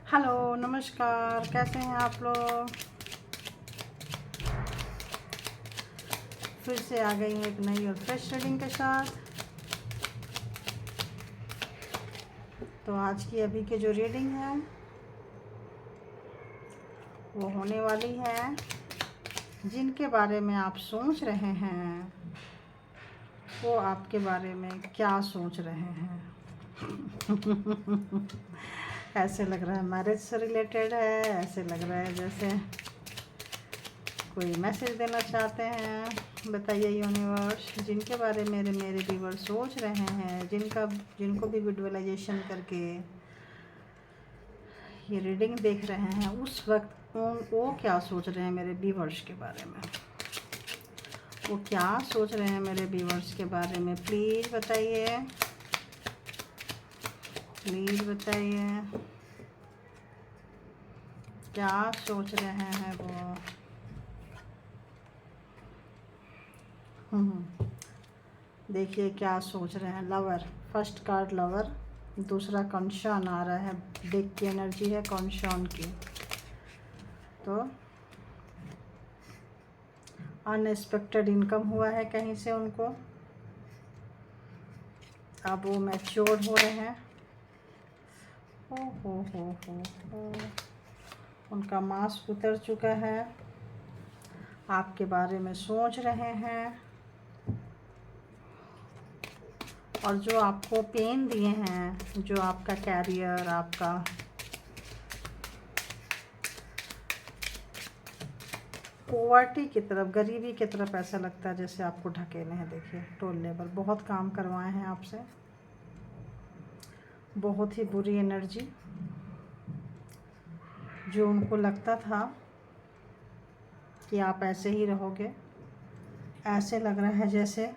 Hello, नमस्कार। कैसे हैं आप लोग? फिर से आ गई हूँ एक नई और फ्रेश रीडिंग के साथ। तो आज की अभी की जो रीडिंग है वो होने वाली है, जिनके बारे में आप सोच रहे हैं वो आपके बारे में क्या सोच रहे हैं। ऐसे लग रहा है मैरिज से रिलेटेड है, ऐसे लग रहा है जैसे कोई मैसेज देना चाहते हैं। बताइए यूनिवर्स, जिनके बारे में मेरे व्यूअर्स सोच रहे हैं, जिनको भी विजुअलाइजेशन करके ये रीडिंग देख रहे हैं, उस वक्त वो क्या सोच रहे हैं मेरे व्यूअर्स के बारे में। वो क्या सोच रहे हैं मेरे व्यूअर्स के बारे में, प्लीज़ बताइए, प्लीज़ बताइए क्या सोच रहे हैं वो। देखिए क्या सोच रहे हैं। लवर, फर्स्ट कार्ड लवर, दूसरा कंसर्न आ रहा है। बिग की एनर्जी है कंसर्न की। तो अनएक्सपेक्टेड इनकम हुआ है कहीं से उनको, अब वो मैच्योर हो रहे हैं। हो उनका मास्क उतर चुका है, आपके बारे में सोच रहे हैं, और जो आपको पेन दिए हैं, जो आपका कैरियर, आपका पॉवर्टी की तरफ, गरीबी की तरफ ऐसा लगता है जैसे आपको ढकेले हैं। देखिए टोल लेबर, बहुत काम करवाए हैं आपसे, बहुत ही बुरी एनर्जी। जो उनको लगता था कि आप ऐसे ही रहोगे, ऐसे लग रहा है जैसे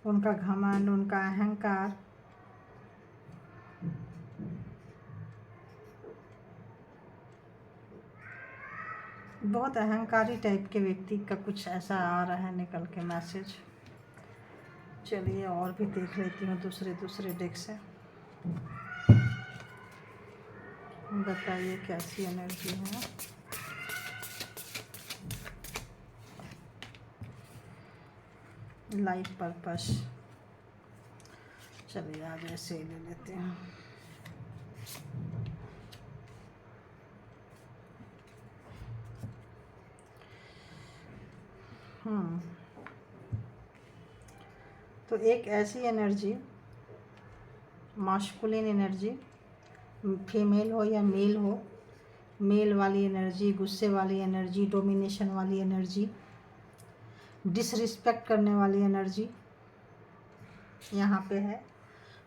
उनका घमंड, उनका अहंकार, बहुत अहंकारी टाइप के व्यक्ति का कुछ ऐसा आ रहा है निकल के मैसेज। चलिए और भी देख लेती हूँ दूसरे डेक से। बताइए कैसी एनर्जी है। लाइफ पर्पस, चलिए आज ऐसे ही ले लेते हैं। तो एक ऐसी एनर्जी, मास्कुलिन एनर्जी, फीमेल हो या मेल हो, मेल वाली एनर्जी, गुस्से वाली एनर्जी, डोमिनेशन वाली एनर्जी, डिसरिस्पेक्ट करने वाली एनर्जी यहाँ पे है,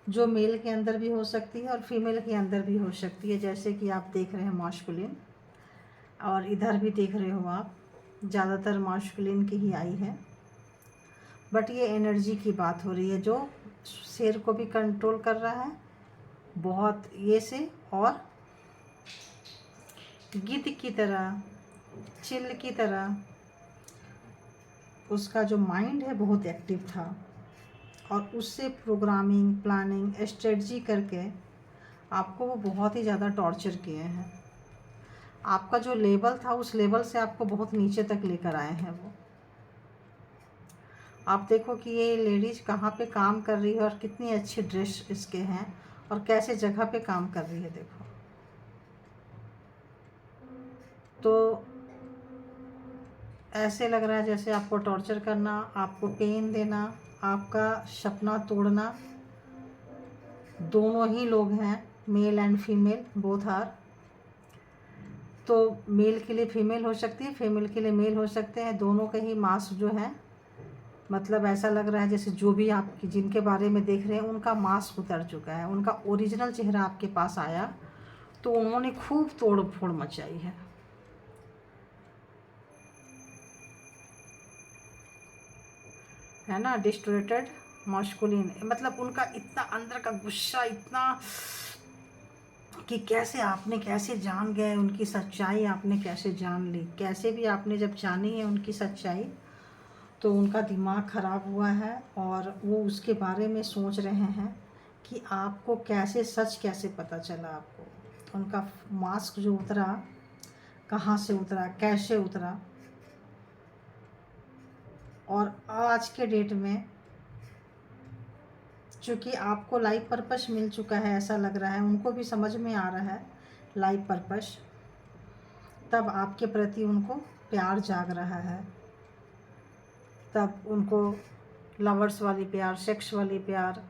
जो मेल के अंदर भी हो सकती है और फीमेल के अंदर भी हो सकती है। जैसे कि आप देख रहे हैं मास्कुलिन, और इधर भी देख रहे हो आप, ज़्यादातर मास्कुलिन की ही आई है। बट ये एनर्जी की बात हो रही है जो शेर को भी कंट्रोल कर रहा है बहुत ये से, और गिद्ध की तरह, चिल की तरह उसका जो माइंड है बहुत एक्टिव था, और उससे प्रोग्रामिंग, प्लानिंग, स्ट्रेटजी करके आपको वो बहुत ही ज़्यादा टॉर्चर किए हैं। आपका जो लेवल था उस लेवल से आपको बहुत नीचे तक लेकर आए हैं वो। आप देखो कि ये लेडीज कहाँ पे काम कर रही है और कितनी अच्छी ड्रेस इसके हैं, और कैसे जगह पे काम कर रही है देखो। तो ऐसे लग रहा है जैसे आपको टॉर्चर करना, आपको पेन देना, आपका सपना तोड़ना, दोनों ही लोग हैं, male and female both are. तो मेल के लिए फीमेल हो सकती है, फीमेल के लिए मेल हो सकते हैं, दोनों के ही मास्क जो है, मतलब ऐसा लग रहा है जैसे जो भी आप जिनके बारे में देख रहे हैं उनका मास्क उतर चुका है, उनका ओरिजिनल चेहरा आपके पास आया तो उन्होंने खूब तोड़ फोड़ मचाई है ना। डिस्टोरेटेड मास्कुलिन, मतलब उनका इतना अंदर का गुस्सा, इतना कि कैसे आपने कैसे जान गए उनकी सच्चाई, आपने कैसे जान ली, कैसे भी आपने जब जानी है उनकी सच्चाई तो उनका दिमाग ख़राब हुआ है, और वो उसके बारे में सोच रहे हैं कि आपको कैसे, सच कैसे पता चला आपको, उनका मास्क जो उतरा, कहाँ से उतरा, कैसे उतरा। और आज के डेट में चूँकि आपको लाइफ पर्पस मिल चुका है, ऐसा लग रहा है, उनको भी समझ में आ रहा है लाइफ पर्पस, तब आपके प्रति उनको प्यार जाग रहा है, तब उनको लवर्स वाली प्यार, सेक्स वाली प्यार।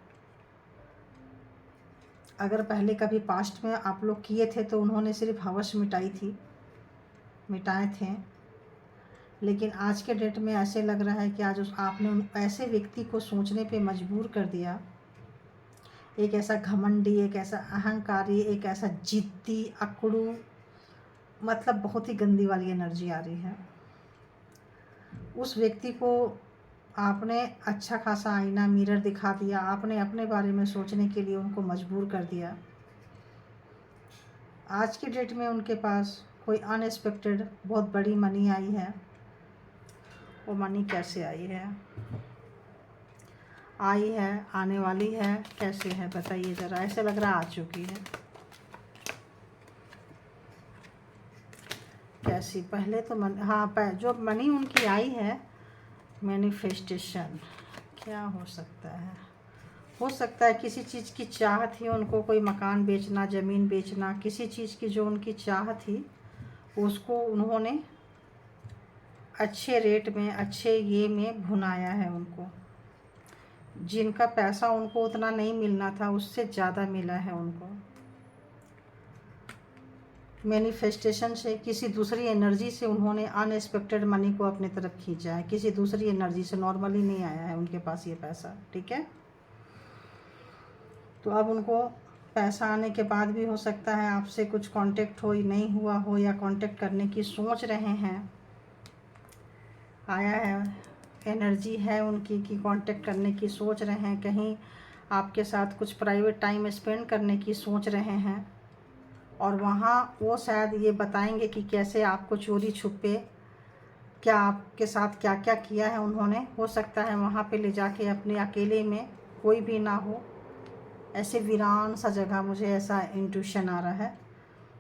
अगर पहले कभी पास्ट में आप लोग किए थे तो उन्होंने सिर्फ हवस मिटाए थे, लेकिन आज के डेट में ऐसे लग रहा है कि आज आपने उन ऐसे व्यक्ति को सोचने पे मजबूर कर दिया, एक ऐसा घमंडी, एक ऐसा अहंकारी, एक ऐसा जिद्दी, अकड़ू, मतलब बहुत ही गंदी वाली एनर्जी आ रही है। उस व्यक्ति को आपने अच्छा खासा आईना, मिरर दिखा दिया, आपने अपने बारे में सोचने के लिए उनको मजबूर कर दिया। आज की डेट में उनके पास कोई अनएक्सपेक्टेड बहुत बड़ी मनी आई है। वो मनी कैसे आई है, आने वाली है, कैसे है बताइए ज़रा। ऐसे लग रहा आ चुकी है। कैसी, पहले तो जो मनी उनकी आई है, मैनिफेस्टेशन, क्या हो सकता है किसी चीज़ की चाह थी उनको, कोई मकान बेचना, ज़मीन बेचना, किसी चीज़ की जो उनकी चाह थी उसको उन्होंने अच्छे रेट में, अच्छे ये में भुनाया है उनको। जिनका पैसा उनको उतना नहीं मिलना था उससे ज़्यादा मिला है उनको। मैनिफेस्टेशन से किसी दूसरी एनर्जी से उन्होंने अनएक्सपेक्टेड मनी को अपने तरफ खींचा है, किसी दूसरी एनर्जी से, नॉर्मली नहीं आया है उनके पास ये पैसा, ठीक है। तो अब उनको पैसा आने के बाद भी हो सकता है आपसे कुछ कांटेक्ट हो, नहीं हुआ हो, या कांटेक्ट करने की सोच रहे हैं, आया है, एनर्जी है उनकी कि कांटेक्ट करने की सोच रहे हैं, कहीं आपके साथ कुछ प्राइवेट टाइम स्पेंड करने की सोच रहे हैं। और वहाँ वो शायद ये बताएंगे कि कैसे आपको चोरी छुपे, क्या आपके साथ क्या क्या किया है उन्होंने। हो सकता है वहाँ पे ले जाके अपने अकेले में, कोई भी ना हो, ऐसे वीरान सा जगह, मुझे ऐसा इंट्यूशन आ रहा है,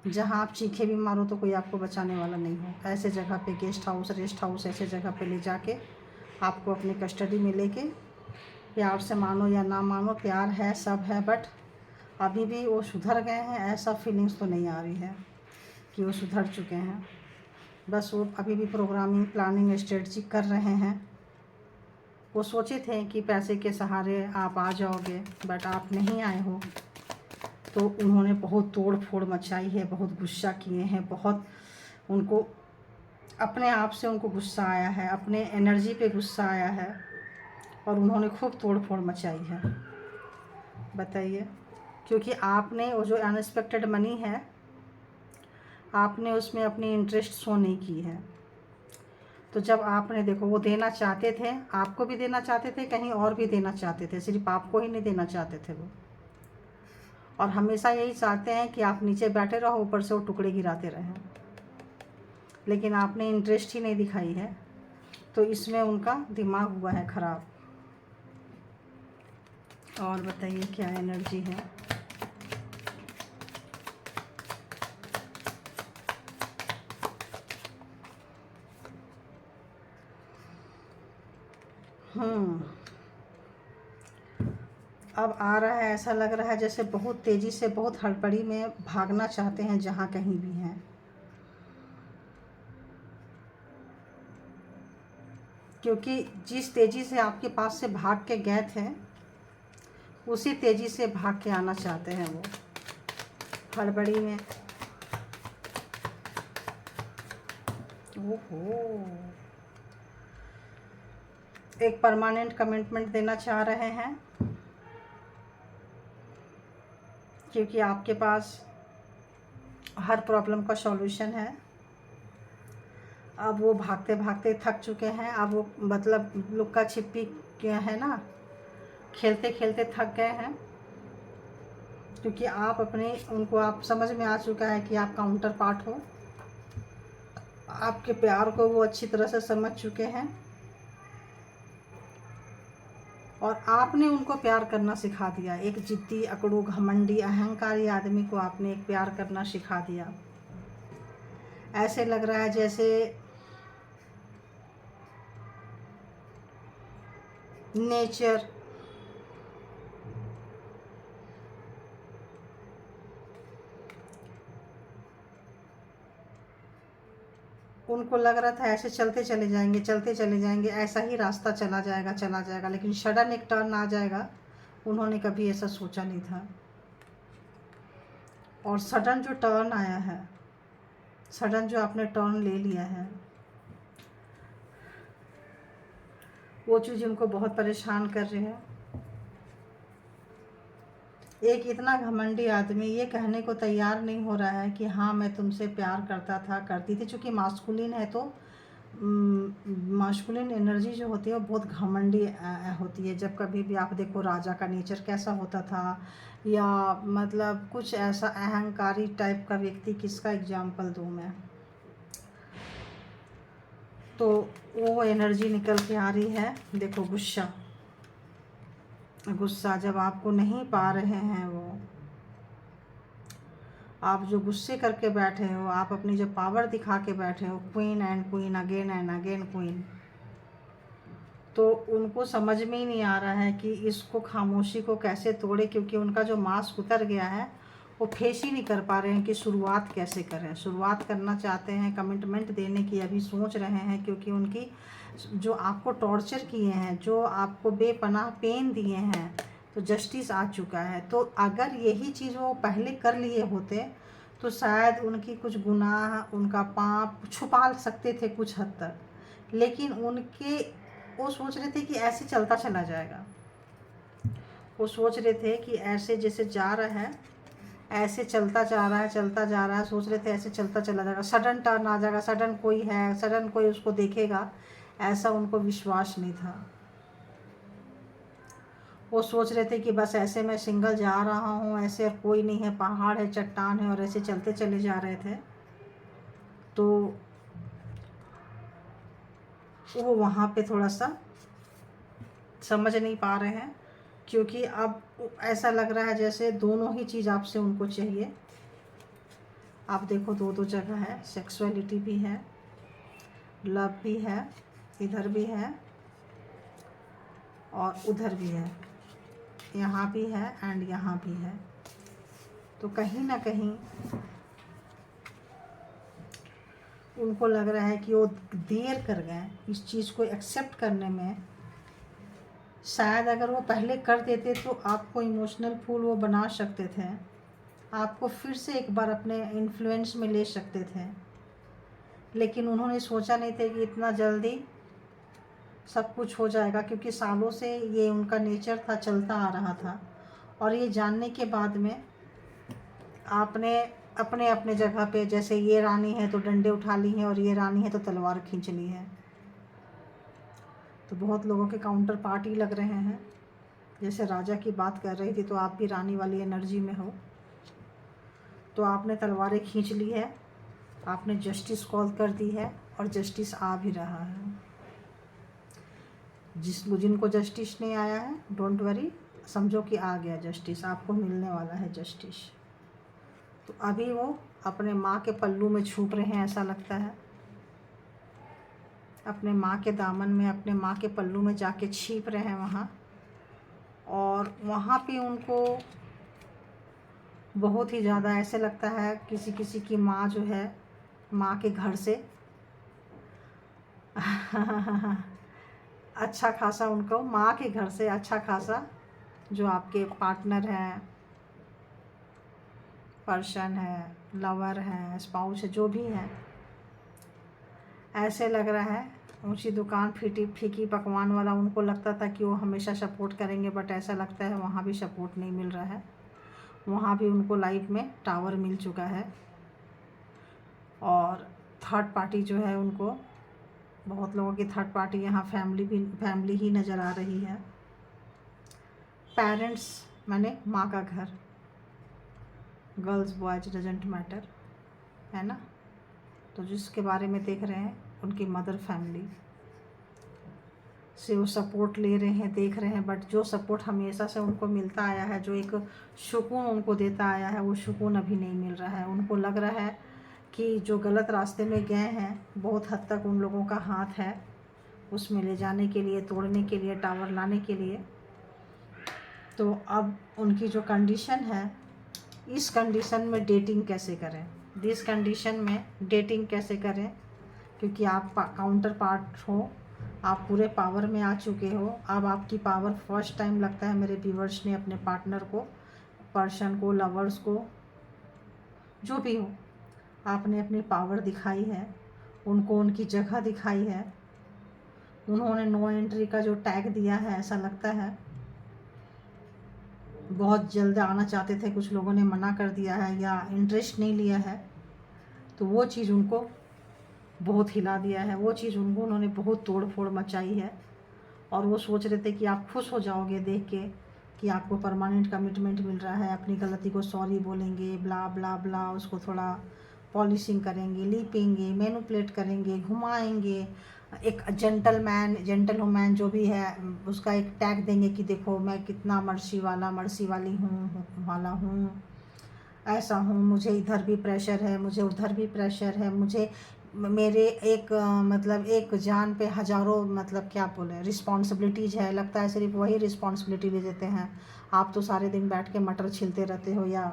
जहाँ आप चीखे भी मारो तो कोई आपको बचाने वाला नहीं हो। ऐसे जगह पे गेस्ट हाउस, रेस्ट हाउस, ऐसे जगह पे ले जाके आपको अपने कस्टडी में लेके, प्यार से मानो या ना मानो, प्यार है, सब है, बट अभी भी वो सुधर गए हैं ऐसा फीलिंग्स तो नहीं आ रही है कि वो सुधर चुके हैं। बस वो अभी भी प्रोग्रामिंग, प्लानिंग, स्ट्रेटजी कर रहे हैं। वो सोचे थे कि पैसे के सहारे आप आ जाओगे, बट आप नहीं आए हो, तो उन्होंने बहुत तोड़ फोड़ मचाई है, बहुत गुस्सा किए हैं, बहुत उनको अपने आप से उनको गुस्सा आया है, अपने एनर्जी पे गुस्सा आया है, और उन्होंने खूब तोड़ फोड़ मचाई है। बताइए, क्योंकि आपने वो जो अनएक्सपेक्टेड मनी है, आपने उसमें अपनी इंटरेस्ट शो नहीं की है। तो जब आपने, देखो, वो देना चाहते थे, आपको भी देना चाहते थे, कहीं और भी देना चाहते थे, सिर्फ आपको ही नहीं देना चाहते थे वो। और हमेशा यही चाहते हैं कि आप नीचे बैठे रहो, ऊपर से वो टुकड़े गिराते रहें, लेकिन आपने इंटरेस्ट ही नहीं दिखाई है, तो इसमें उनका दिमाग हुआ है ख़राब। और बताइए क्या एनर्जी है। अब आ रहा है, ऐसा लग रहा है जैसे बहुत तेज़ी से, बहुत हड़बड़ी में भागना चाहते हैं जहाँ कहीं भी हैं। क्योंकि जिस तेज़ी से आपके पास से भाग के गए थे, उसी तेज़ी से भाग के आना चाहते हैं वो, हड़बड़ी में। ओहो, एक परमानेंट कमिटमेंट देना चाह रहे हैं, क्योंकि आपके पास हर प्रॉब्लम का सॉल्यूशन है। अब वो भागते भागते थक चुके हैं, अब वो मतलब लुक्का छिपी क्या है ना, खेलते खेलते थक गए हैं, क्योंकि आप अपने, उनको आप समझ में आ चुका है कि आप काउंटर पार्ट हो, आपके प्यार को वो अच्छी तरह से समझ चुके हैं। और आपने उनको प्यार करना सिखा दिया। एक जिद्दी, अकड़ू, घमंडी, अहंकारी आदमी को आपने एक प्यार करना सिखा दिया। ऐसे लग रहा है जैसे नेचर, उनको लग रहा था ऐसे चलते चले जाएंगे, चलते चले जाएंगे, ऐसा ही रास्ता चला जाएगा चला जाएगा, लेकिन सडन एक टर्न आ जाएगा। उन्होंने कभी ऐसा सोचा नहीं था। और सडन जो टर्न आया है, सडन जो आपने टर्न ले लिया है, वो चीज़ उनको बहुत परेशान कर रही है। एक इतना घमंडी आदमी ये कहने को तैयार नहीं हो रहा है कि हाँ मैं तुमसे प्यार करता था, करती थी। चूँकि मास्कुलिन है तो मास्कुलिन एनर्जी जो होती है वो बहुत घमंडी होती है। जब कभी भी आप देखो राजा का नेचर कैसा होता था, या मतलब कुछ ऐसा अहंकारी टाइप का व्यक्ति, किसका एग्जाम्पल दूँ मैं, तो वो एनर्जी निकल के आ रही है। देखो गुस्सा, गुस्सा जब आपको नहीं पा रहे हैं वो, आप जो गुस्से करके बैठे हो, आप अपनी जो पावर दिखा के बैठे हो, queen and queen, again and again queen, तो उनको समझ में ही नहीं आ रहा है कि इसको खामोशी को कैसे तोड़े। क्योंकि उनका जो मास्क उतर गया है वो फेस ही नहीं कर पा रहे हैं कि शुरुआत कैसे करें। शुरुआत करना चाहते हैं, कमिटमेंट देने की अभी सोच रहे हैं, क्योंकि उनकी जो आपको टॉर्चर किए हैं, जो आपको बेपनाह पेन दिए हैं, तो जस्टिस आ चुका है। तो अगर यही चीज़ वो पहले कर लिए होते तो शायद उनकी कुछ गुनाह, उनका पाप छुपा सकते थे कुछ हद तक। लेकिन उनके वो सोच रहे थे कि ऐसे चलता चला जाएगा। वो सोच रहे थे कि ऐसे जैसे जा रहा है, ऐसे चलता जा रहा है, चलता जा रहा है, सोच रहे थे ऐसे चलता चला जाएगा, सडन टर्न आ जाएगा, सडन कोई है, सडन कोई उसको देखेगा, ऐसा उनको विश्वास नहीं था। वो सोच रहे थे कि बस ऐसे मैं सिंगल जा रहा हूँ, ऐसे और कोई नहीं है, पहाड़ है, चट्टान है, और ऐसे चलते चले जा रहे थे। तो वो वहाँ पे थोड़ा सा समझ नहीं पा रहे हैं, क्योंकि अब ऐसा लग रहा है जैसे दोनों ही चीज़ आपसे उनको चाहिए। आप देखो दो दो जगह है, सेक्सुअलिटी भी है, लव भी है, इधर भी है और उधर भी है, यहाँ भी है एंड यहाँ भी है। तो कहीं ना कहीं उनको लग रहा है कि वो देर कर गए इस चीज़ को एक्सेप्ट करने में। शायद अगर वो पहले कर देते तो आपको इमोशनल फूल वो बना सकते थे, आपको फिर से एक बार अपने इन्फ्लुएंस में ले सकते थे। लेकिन उन्होंने सोचा नहीं था कि इतना जल्दी सब कुछ हो जाएगा, क्योंकि सालों से ये उनका नेचर था, चलता आ रहा था। और ये जानने के बाद में आपने अपने अपने जगह पे, जैसे ये रानी है तो डंडे उठा ली हैं और ये रानी है तो तलवार खींच ली है। तो बहुत लोगों के काउंटर पार्ट ही लग रहे हैं। जैसे राजा की बात कर रही थी तो आप भी रानी वाली एनर्जी में हो, तो आपने तलवारें खींच ली है, आपने जस्टिस कॉल कर दी है और जस्टिस आ भी रहा है। जिनको जस्टिस नहीं आया है, डोंट वरी, समझो कि आ गया जस्टिस, आपको मिलने वाला है जस्टिस। तो अभी वो अपने माँ के पल्लू में छुप रहे हैं, ऐसा लगता है, अपने माँ के दामन में, अपने माँ के पल्लू में जाके छिप रहे हैं वहाँ। और वहाँ पे उनको बहुत ही ज़्यादा ऐसे लगता है किसी किसी की माँ जो है, माँ के घर से अच्छा खासा, उनको माँ के घर से अच्छा खासा जो आपके पार्टनर हैं, पर्सन है, लवर है, स्पाउस है, जो भी है, ऐसे लग रहा है ऊंची दुकान फीकी फीकी पकवान वाला। उनको लगता था कि वो हमेशा सपोर्ट करेंगे, बट ऐसा लगता है वहाँ भी सपोर्ट नहीं मिल रहा है। वहाँ भी उनको लाइफ में टावर मिल चुका है। और थर्ड पार्टी जो है, उनको बहुत लोगों की थर्ड पार्टी यहाँ फैमिली ही नज़र आ रही है। पेरेंट्स माने माँ का घर, गर्ल्स बॉयज डजेंट मैटर, है ना। तो जिसके बारे में देख रहे हैं उनकी मदर फैमिली, से वो सपोर्ट ले रहे हैं, देख रहे हैं, बट जो सपोर्ट हमेशा से उनको मिलता आया है, जो एक सुकून उनको देता आया है, वो सुकून अभी नहीं मिल रहा है। उनको लग रहा है कि जो गलत रास्ते में गए हैं, बहुत हद तक उन लोगों का हाथ है उसमें ले जाने के लिए, तोड़ने के लिए, टावर लाने के लिए। तो अब उनकी जो कंडीशन है, इस कंडीशन में डेटिंग कैसे करें, इस कंडीशन में डेटिंग कैसे करें, क्योंकि आप काउंटर पार्ट हो, आप पूरे पावर में आ चुके हो। अब आपकी पावर फर्स्ट टाइम लगता है मेरे व्यूवर्स ने अपने पार्टनर को, पर्सन को, लवर्स को, जो भी हो, आपने अपनी पावर दिखाई है, उनको उनकी जगह दिखाई है। उन्होंने नो एंट्री का जो टैग दिया है, ऐसा लगता है बहुत जल्द आना चाहते थे, कुछ लोगों ने मना कर दिया है या इंटरेस्ट नहीं लिया है, तो वो चीज़ उनको बहुत हिला दिया है, वो चीज़ उन्होंने बहुत तोड़ फोड़ मचाई है। और वो सोच रहे थे कि आप खुश हो जाओगे देख के कि आपको परमानेंट कमिटमेंट मिल रहा है, अपनी गलती को सॉरी बोलेंगे, ब्ला ब्ला ब्ला, उसको थोड़ा पॉलिशिंग करेंगे, लीपेंगे, मैनिपुलेट करेंगे, घुमाएंगे, एक जेंटल वुमैन जो भी है उसका एक टैग देंगे कि देखो मैं कितना मर्सी वाला, मर्सी वाली हूँ, ऐसा हूँ, मुझे इधर भी प्रेशर है, मुझे उधर भी प्रेशर है, मुझे मेरे एक मतलब एक जान पे हज़ारों, मतलब क्या बोले, रिस्पॉन्सिबिलिटीज़ है। लगता है सिर्फ वही रिस्पॉन्सिबिलिटी ले देते हैं। आप तो सारे दिन बैठ के मटर छीलते रहते हो या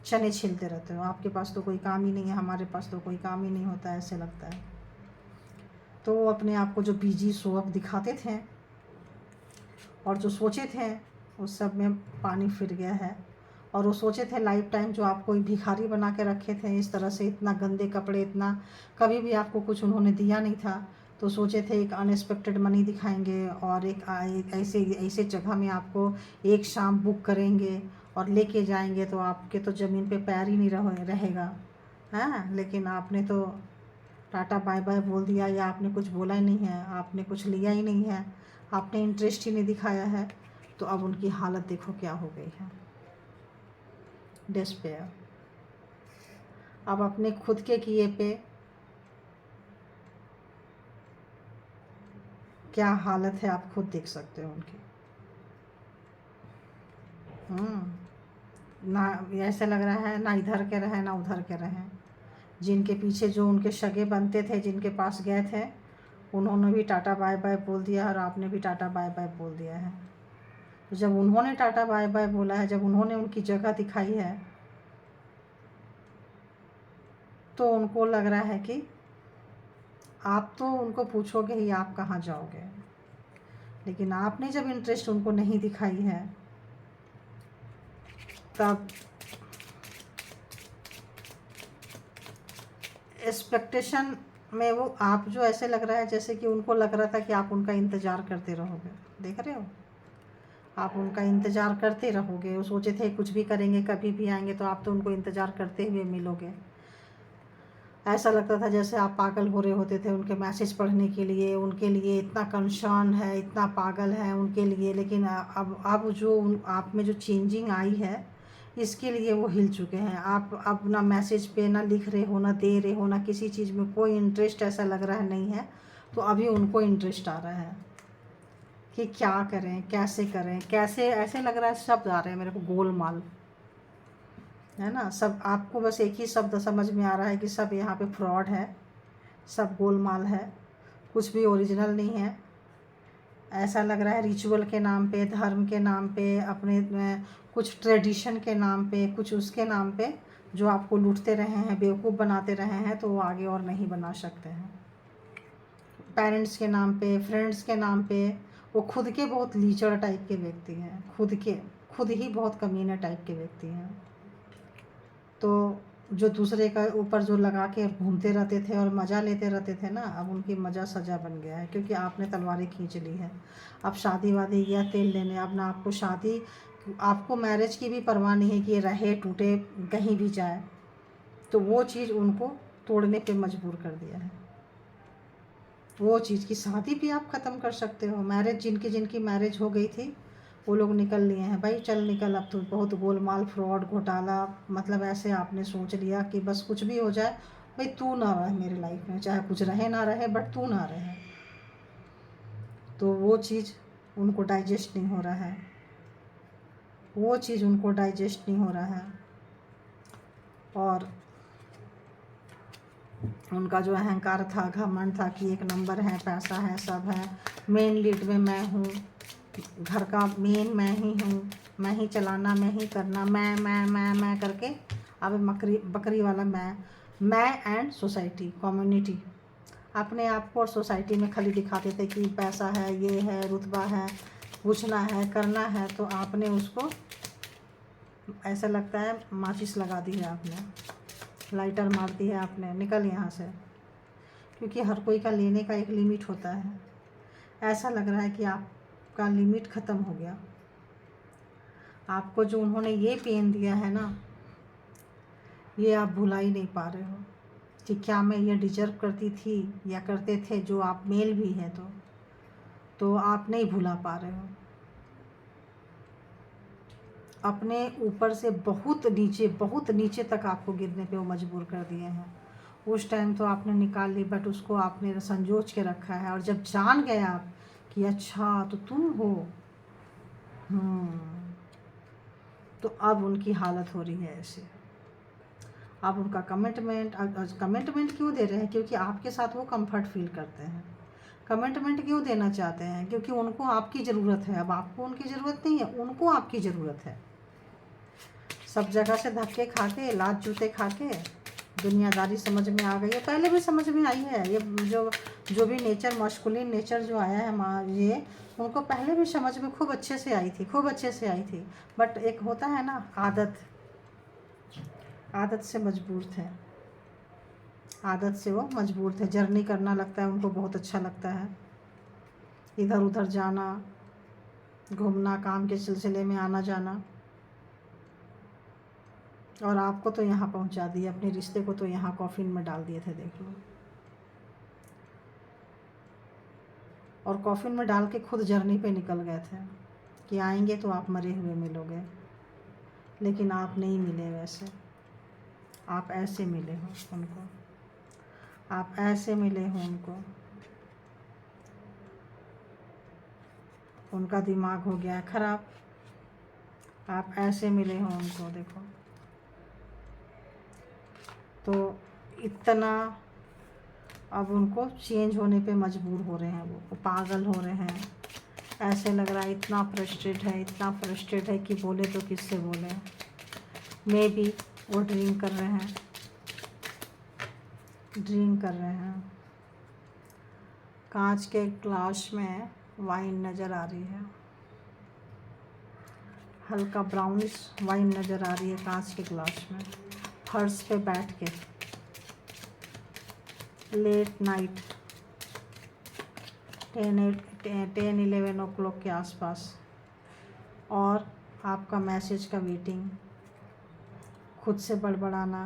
चने छीलते रहते हो, आपके पास तो कोई काम ही नहीं है, हमारे पास तो कोई काम ही नहीं होता, ऐसे लगता है। तो वो अपने आप को जो बिजी शो अप दिखाते थे और जो सोचे थे उस सब में पानी फिर गया है। और वो सोचे थे लाइफ टाइम जो आपको भिखारी बना के रखे थे, इस तरह से इतना गंदे कपड़े, इतना कभी भी आपको कुछ उन्होंने दिया नहीं था, तो सोचे थे एक अनएक्सपेक्टेड मनी दिखाएंगे और एक ऐसे ऐसे जगह में आपको एक शाम बुक करेंगे और लेके जाएंगे तो आपके तो ज़मीन पे पैर ही नहीं रहेगा, हाँ। लेकिन आपने तो टाटा बाय बाय बोल दिया, या आपने कुछ बोला ही नहीं है, आपने कुछ लिया ही नहीं है, आपने इंटरेस्ट ही नहीं दिखाया है। तो अब उनकी हालत देखो क्या हो गई है, डिस्पेयर। अब अपने खुद के किए पे क्या हालत है आप खुद देख सकते हो उनकी। ना ऐसे लग रहा है ना इधर के रहे ना उधर के रहे। जिनके पीछे जो उनके सगे बनते थे, जिनके पास गए थे, उन्होंने भी टाटा बाय बाय बोल दिया और आपने भी टाटा बाय बाय बोल दिया है। तो जब उन्होंने टाटा बाय बाय बोला है, जब उन्होंने उनकी जगह दिखाई है, तो उनको लग रहा है कि आप तो उनको पूछोगे ही आप कहाँ जाओगे। लेकिन आपने जब इंटरेस्ट उनको नहीं दिखाई है, तब एक्सपेक्टेशन में वो आप जो ऐसे लग रहा है जैसे कि उनको लग रहा था कि आप उनका इंतज़ार करते रहोगे। देख रहे हो, आप उनका इंतज़ार करते रहोगे। वो सोचे थे कुछ भी करेंगे, कभी भी आएंगे तो आप तो उनको इंतज़ार करते हुए मिलोगे। ऐसा लगता था जैसे आप पागल हो रहे होते थे उनके मैसेज पढ़ने के लिए, उनके लिए इतना कंसर्न है, इतना पागल है उनके लिए। लेकिन अब जो आप में जो चेंजिंग आई है, इसके लिए वो हिल चुके हैं। आप अब ना मैसेज पे ना लिख रहे हो, ना दे रहे हो, ना किसी चीज़ में कोई इंटरेस्ट ऐसा लग रहा है नहीं है। तो अभी उनको इंटरेस्ट आ रहा है कि क्या करें, कैसे करें, कैसे, ऐसे लग रहा है शब्द आ रहे हैं मेरे को, गोलमाल, है ना। सब आपको बस एक ही शब्द समझ में आ रहा है कि सब यहाँ पे फ्रॉड है, सब गोलमाल है, कुछ भी ओरिजिनल नहीं है। ऐसा लग रहा है रिचुअल के नाम पे, धर्म के नाम पे, अपने कुछ ट्रेडिशन के नाम पे, कुछ उसके नाम पे जो आपको लूटते रहे हैं, बेवकूफ़ बनाते रहे हैं, तो वो आगे और नहीं बना सकते हैं। पेरेंट्स के नाम पे, फ्रेंड्स के नाम पे, वो खुद के बहुत लीचड़ टाइप के व्यक्ति हैं, खुद ही बहुत कमीने टाइप के व्यक्ति हैं। तो जो दूसरे का ऊपर जो लगा के घूमते रहते थे और मज़ा लेते रहते थे ना, अब उनकी मज़ा सजा बन गया है, क्योंकि आपने तलवारें खींच ली है। अब शादी वादी या तेल लेने, अब ना आपको शादी, आपको मैरिज की भी परवाह नहीं है कि ये रहे टूटे कहीं भी जाए। तो वो चीज़ उनको तोड़ने पे मजबूर कर दिया है। वो चीज़ की शादी भी आप ख़त्म कर सकते हो। मैरिज, जिनकी मैरिज हो गई थी वो लोग निकल लिए हैं, भाई चल निकल, अब तो बहुत गोलमाल, फ्रॉड, घोटाला, मतलब ऐसे आपने सोच लिया कि बस कुछ भी हो जाए, भाई तू ना रहे मेरी लाइफ में, चाहे कुछ रहे ना रहे, बट तू ना रहे। तो वो चीज़ उनको डाइजेस्ट नहीं हो रहा है, वो चीज़ उनको डाइजेस्ट नहीं हो रहा है। और उनका जो अहंकार था, घमंड था कि एक नंबर है, पैसा है, सब है, मेन लीड में मैं हूँ, घर का मेन मैं ही हूँ, मैं ही चलाना, मैं ही करना, मैं करके अब बकरी वाला मैं एंड सोसाइटी, कम्युनिटी, अपने आप को और सोसाइटी में खाली दिखाते थे कि पैसा है, ये है, रुतबा है, पूछना है, करना है। तो आपने उसको ऐसा लगता है माचिस लगा दी है आपने, लाइटर मार दी है आपने, निकल यहाँ से। क्योंकि हर कोई का लेने का एक लिमिट होता है। ऐसा लग रहा है कि आपका लिमिट ख़त्म हो गया। आपको जो उन्होंने ये पेन दिया है ना, ये आप भुला ही नहीं पा रहे हो कि क्या मैं ये डिजर्व करती थी या करते थे। जो आप मेल भी है तो आप नहीं भुला पा रहे हो। अपने ऊपर से बहुत नीचे तक आपको गिरने पे वो मजबूर कर दिए हैं। उस टाइम तो आपने निकाल ली, बट उसको आपने संजोच के रखा है। और जब जान गए आप कि अच्छा तो तुम हो, तो अब उनकी हालत हो रही है ऐसे। अब उनका कमिटमेंट क्यों दे रहे हैं? क्योंकि आपके साथ वो कंफर्ट फील करते हैं। कमिटमेंट क्यों देना चाहते हैं? क्योंकि उनको आपकी ज़रूरत है। अब आपको उनकी ज़रूरत नहीं है, उनको आपकी ज़रूरत है। सब जगह से धक्के खा के, लात जूते खा के दुनियादारी समझ में आ गई है। पहले भी समझ में आई है। ये जो भी नेचर, मस्कुलिन नेचर जो आया है, ये उनको पहले भी समझ में खूब अच्छे से आई थी। बट एक होता है ना, आदत से मजबूर थे। आदत से वो मजबूर थे। जर्नी करना लगता है उनको बहुत अच्छा लगता है, इधर उधर जाना, घूमना, काम के सिलसिले में आना जाना। और आपको तो यहाँ पहुँचा दिया, अपने रिश्ते को तो यहाँ कॉफिन में डाल दिए थे, देख लो। और कॉफिन में डाल के खुद जर्नी पे निकल गए थे कि आएंगे तो आप मरे हुए मिलोगे। लेकिन आप नहीं मिले वैसे, आप ऐसे मिले हो उनको, आप ऐसे मिले हो उनको। उनका दिमाग हो गया ख़राब, आप ऐसे मिले हो उनको, देखो। तो इतना अब उनको चेंज होने पे मजबूर हो रहे हैं, वो पागल हो रहे हैं। ऐसे लग रहा है इतना फ्रस्ट्रेट है कि बोले तो किससे बोले। मे बी वो ड्रिंक कर रहे हैं। कांच के ग्लास में वाइन नज़र आ रही है, हल्का ब्राउनिश वाइन नज़र आ रही है कांच के ग्लास में, फर्श पे बैठ के, लेट नाइट 10-11 ओ क्लॉक के आसपास। और आपका मैसेज का वेटिंग, खुद से बड़बड़ाना।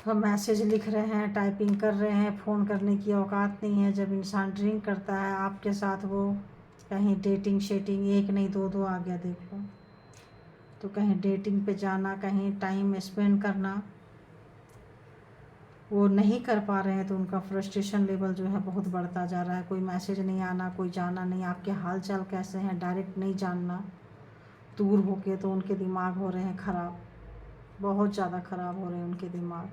हम मैसेज लिख रहे हैं, टाइपिंग कर रहे हैं, फ़ोन करने की औकात नहीं है। जब इंसान ड्रिंक करता है आपके साथ, वो कहीं डेटिंग शेटिंग, एक नहीं दो आ गया, देखो। तो कहीं डेटिंग पे जाना, कहीं टाइम स्पेंड करना, वो नहीं कर पा रहे हैं। तो उनका फ्रस्ट्रेशन लेवल जो है बहुत बढ़ता जा रहा है। कोई मैसेज नहीं आना, कोई जाना नहीं, आपके हाल चाल कैसे हैं डायरेक्ट नहीं जानना, दूर होके। तो उनके दिमाग हो रहे हैं ख़राब, बहुत ज़्यादा ख़राब हो रहे हैं उनके दिमाग।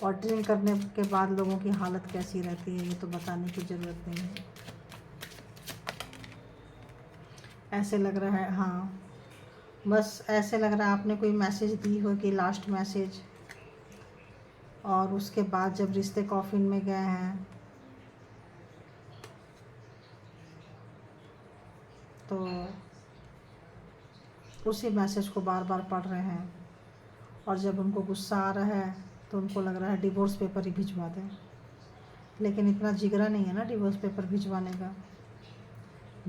और ड्रिंक करने के बाद लोगों की हालत कैसी रहती है ये तो बताने की ज़रूरत नहीं है। ऐसे लग रहा है, हाँ, बस ऐसे लग रहा है आपने कोई मैसेज दी हो कि लास्ट मैसेज, और उसके बाद जब रिश्ते कॉफिन में गए हैं तो उसी मैसेज को बार बार पढ़ रहे हैं। और जब उनको गुस्सा आ रहा है तो उनको लग रहा है डिवोर्स पेपर ही भिजवा दें। लेकिन इतना जिगरा नहीं है ना डिवोर्स पेपर भिजवाने का।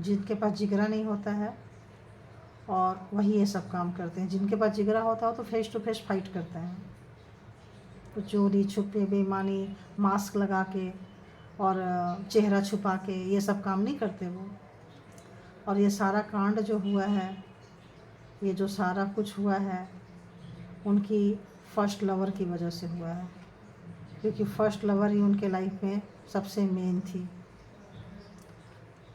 जिनके पास जिगरा नहीं होता है और वही ये सब काम करते हैं। जिनके पास जिगरा होता हो तो फेस टू फेस फाइट करते हैं। तो चोरी छुपे, बेईमानी, मास्क लगा के और चेहरा छुपा के ये सब काम नहीं करते वो। और ये सारा कांड जो हुआ है, ये जो सारा कुछ हुआ है, उनकी फर्स्ट लवर की वजह से हुआ है। क्योंकि फर्स्ट लवर ही उनके लाइफ में सबसे मेन थी।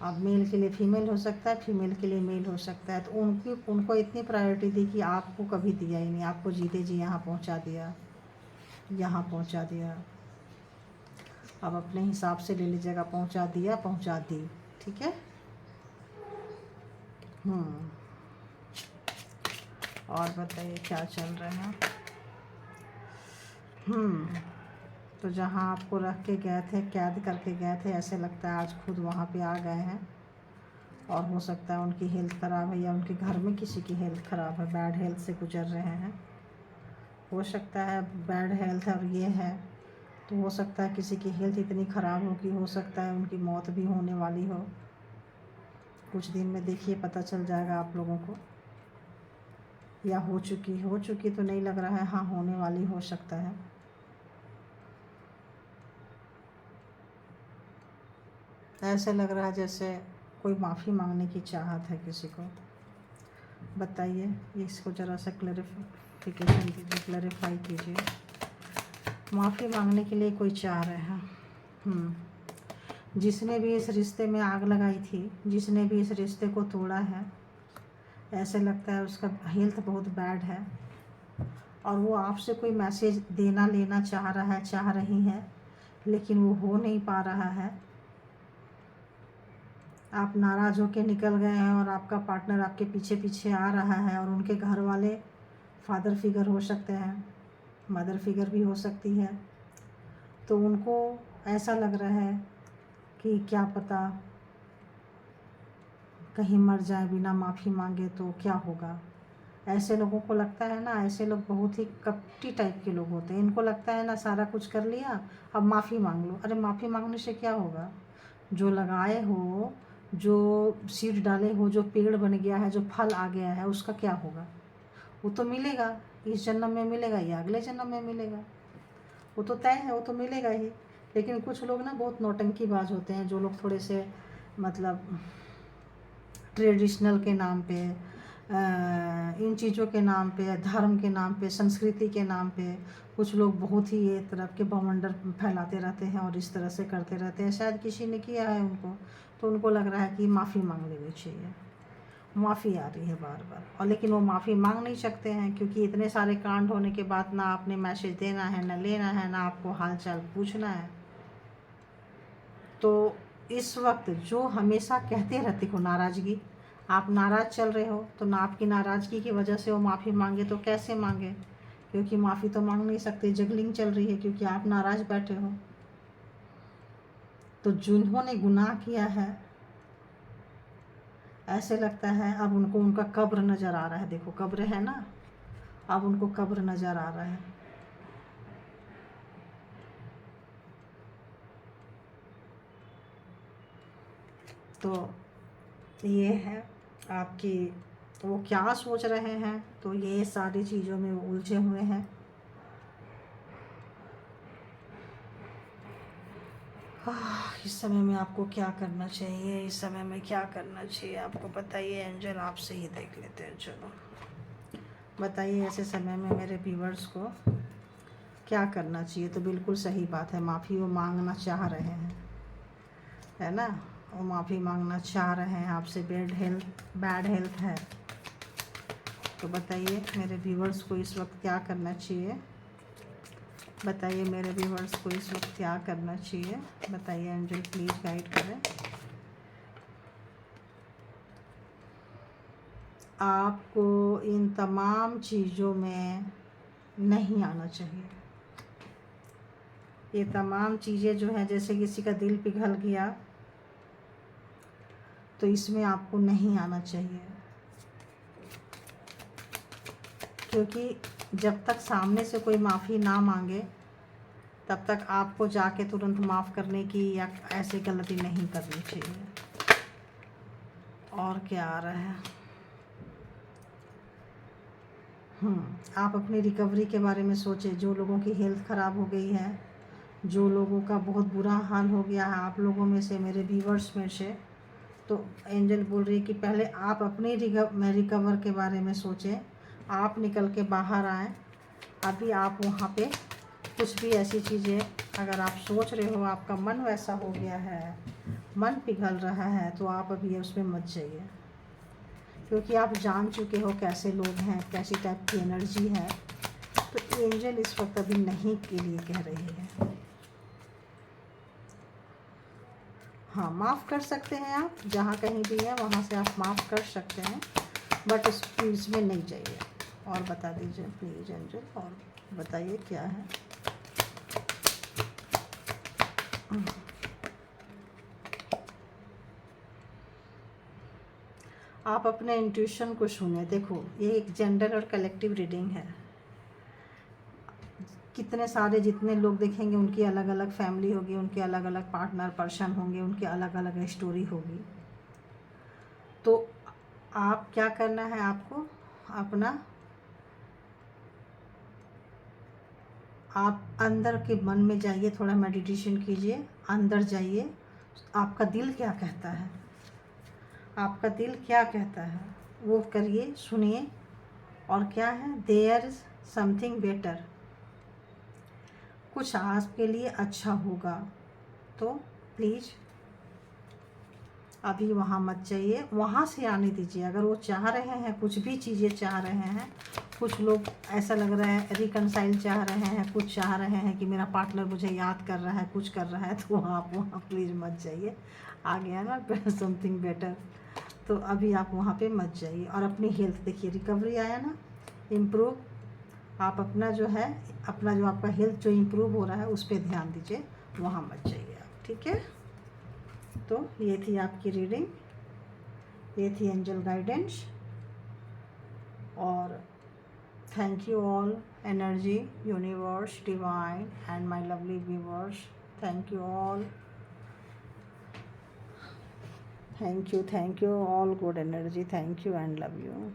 अब मेल के लिए फीमेल हो सकता है, फीमेल के लिए मेल हो सकता है। तो उनको इतनी प्रायोरिटी दी कि आपको कभी दिया ही नहीं, आपको जीते जी यहाँ पहुँचा दिया, यहाँ पहुँचा दिया। अब अपने हिसाब से ले लीजिएगा, पहुँचा दिया, पहुँचा दी, ठीक है। और बताइए क्या चल रहा है। तो जहाँ आपको रख के गए थे, कैद करके गए थे, ऐसे लगता है आज खुद वहाँ पे आ गए हैं। और हो सकता है उनकी हेल्थ ख़राब है या उनके घर में किसी की हेल्थ ख़राब है, बैड हेल्थ से गुजर रहे हैं। हो सकता है बैड हेल्थ और ये है, तो हो सकता है किसी की हेल्थ इतनी ख़राब हो कि हो सकता है उनकी मौत भी होने वाली हो। कुछ दिन में देखिए पता चल जाएगा आप लोगों को, या हो चुकी तो नहीं लग रहा है, हाँ होने वाली हो सकता है। ऐसे लग रहा है जैसे कोई माफ़ी मांगने की चाहत है किसी को। बताइए इसको ज़रा सा क्लैरिफिकेशन दीजिए, क्लैरिफाई कीजिए। माफ़ी मांगने के लिए कोई चाह रहे हैं। जिसने भी इस रिश्ते में आग लगाई थी, जिसने भी इस रिश्ते को तोड़ा है, ऐसे लगता है उसका हेल्थ बहुत बैड है। और वो आपसे कोई मैसेज देना लेना चाह रहा है, चाह रही है, लेकिन वो हो नहीं पा रहा है। आप नाराज़ होकर निकल गए हैं और आपका पार्टनर आपके पीछे पीछे आ रहा है। और उनके घर वाले फादर फिगर हो सकते हैं, मदर फिगर भी हो सकती है। तो उनको ऐसा लग रहा है कि क्या पता कहीं मर जाए बिना माफ़ी मांगे तो क्या होगा। ऐसे लोगों को लगता है ना, ऐसे लोग बहुत ही कपटी टाइप के लोग होते हैं। इनको लगता है ना सारा कुछ कर लिया, अब माफ़ी मांग लो। अरे माफ़ी मांगने से क्या होगा? जो लगाए हो, जो सीड डाले हो, जो पेड़ बन गया है, जो फल आ गया है, उसका क्या होगा? वो तो मिलेगा, इस जन्म में मिलेगा या अगले जन्म में मिलेगा, वो तो तय है, वो तो मिलेगा ही। लेकिन कुछ लोग ना बहुत नौटंकीबाज होते हैं, जो लोग थोड़े से मतलब ट्रेडिशनल के नाम पे, इन चीज़ों के नाम पे, धर्म के नाम पे, संस्कृति के नाम पे कुछ लोग बहुत ही ये तरफ के बवंडर फैलाते रहते हैं और इस तरह से करते रहते हैं। शायद किसी ने किया है उनको, तो उनको लग रहा है कि माफ़ी मांग लेनी चाहिए। माफ़ी आ रही है बार बार, और लेकिन वो माफ़ी मांग नहीं सकते हैं, क्योंकि इतने सारे कांड होने के बाद ना आपने मैसेज देना है, ना लेना है, ना आपको हाल चाल पूछना है। तो इस वक्त जो हमेशा कहते रहते हो नाराज़गी, आप नाराज़ चल रहे हो, तो ना आपकी नाराज़गी की वजह से वो माफ़ी मांगे तो कैसे मांगे? क्योंकि माफ़ी तो मांग नहीं सकते, जगलिंग चल रही है, क्योंकि आप नाराज़ बैठे हो। तो जिन्होंने गुनाह किया है, ऐसे लगता है अब उनको उनका कब्र नज़र आ रहा है। देखो कब्र है ना, अब उनको कब्र नज़र आ रहा है। तो ये है आपकी, वो क्या सोच रहे हैं, तो ये सारी चीज़ों में वो उलझे हुए हैं। इस समय में आपको क्या करना चाहिए, इस समय में क्या करना चाहिए आपको बताइए। एंजल आपसे ही देख लेते हैं, चलो बताइए ऐसे समय में मेरे व्यूअर्स को क्या करना चाहिए। तो बिल्कुल सही बात है, माफ़ी वो मांगना चाह रहे हैं, है ना, वो माफ़ी मांगना चाह रहे हैं आपसे। बैड हेल्थ है। तो बताइए मेरे व्यूअर्स को इस वक्त क्या करना चाहिए, बताइए मेरे व्यूअर्स को इस वक्त क्या करना चाहिए, बताइए एंजल प्लीज़ गाइड करें। आपको इन तमाम चीज़ों में नहीं आना चाहिए। ये तमाम चीज़ें जो हैं, जैसे किसी का दिल पिघल गया, तो इसमें आपको नहीं आना चाहिए। क्योंकि जब तक सामने से कोई माफ़ी ना मांगे, तब तक आपको जाके तुरंत माफ़ करने की या ऐसी गलती नहीं करनी चाहिए। और क्या आ रहा है? आप अपनी रिकवरी के बारे में सोचें। जो लोगों की हेल्थ ख़राब हो गई है, जो लोगों का बहुत बुरा हाल हो गया है आप लोगों में से, मेरे व्यूवर्स में से, तो एंजल बोल रही है कि पहले आप अपनी रिकवर के बारे में सोचें। आप निकल के बाहर आएँ। अभी आप वहाँ पे कुछ भी ऐसी चीज़ें अगर आप सोच रहे हो, आपका मन वैसा हो गया है, मन पिघल रहा है, तो आप अभी उसमें मत जाइए, क्योंकि आप जान चुके हो कैसे लोग हैं, कैसी टाइप की एनर्जी है। तो एंजल इस वक्त अभी नहीं के लिए कह रही है। हाँ, माफ़ कर सकते हैं आप, जहाँ कहीं भी है वहाँ से आप माफ़ कर सकते हैं, बट इसमें नहीं जाइए। और बता दीजिए प्लीज़ एंजल, और बताइए क्या है। आप अपने इंट्यूशन को सुने। देखो, ये एक जनरल और कलेक्टिव रीडिंग है। कितने सारे जितने लोग देखेंगे उनकी अलग अलग फैमिली होगी, उनके अलग अलग पार्टनर पर्सन होंगे, उनकी अलग अलग स्टोरी होगी। तो आप क्या करना है, आपको अपना, आप अंदर के मन में जाइए, थोड़ा मेडिटेशन कीजिए, अंदर जाइए। आपका दिल क्या कहता है, आपका दिल क्या कहता है वो करिए, सुनिए। और क्या है, देयर इज समथिंग बेटर, कुछ आपके लिए अच्छा होगा। तो प्लीज़ अभी वहाँ मत जाइए, वहाँ से आने दीजिए। अगर वो चाह रहे हैं, कुछ भी चीज़ें चाह रहे हैं, कुछ लोग ऐसा लग रहा है रिकनसाइल चाह रहे हैं, कुछ चाह रहे हैं कि मेरा पार्टनर मुझे याद कर रहा है, कुछ कर रहा है, तो आप वहाँ प्लीज़ मत जाइए। आ गया ना समथिंग बेटर, तो अभी आप वहाँ पे मत जाइए। और अपनी हेल्थ देखिए, रिकवरी आया ना, इम्प्रूव। आप अपना जो है, अपना जो आपका हेल्थ जो इम्प्रूव हो रहा है उस पर ध्यान दीजिए, वहाँ मत जाइए आप, ठीक है। तो ये थी आपकी रीडिंग, ये थी एंजल गाइडेंस। और thank you all, energy, universe, divine and my lovely viewers, thank you all, thank you all, good energy, thank you and love you.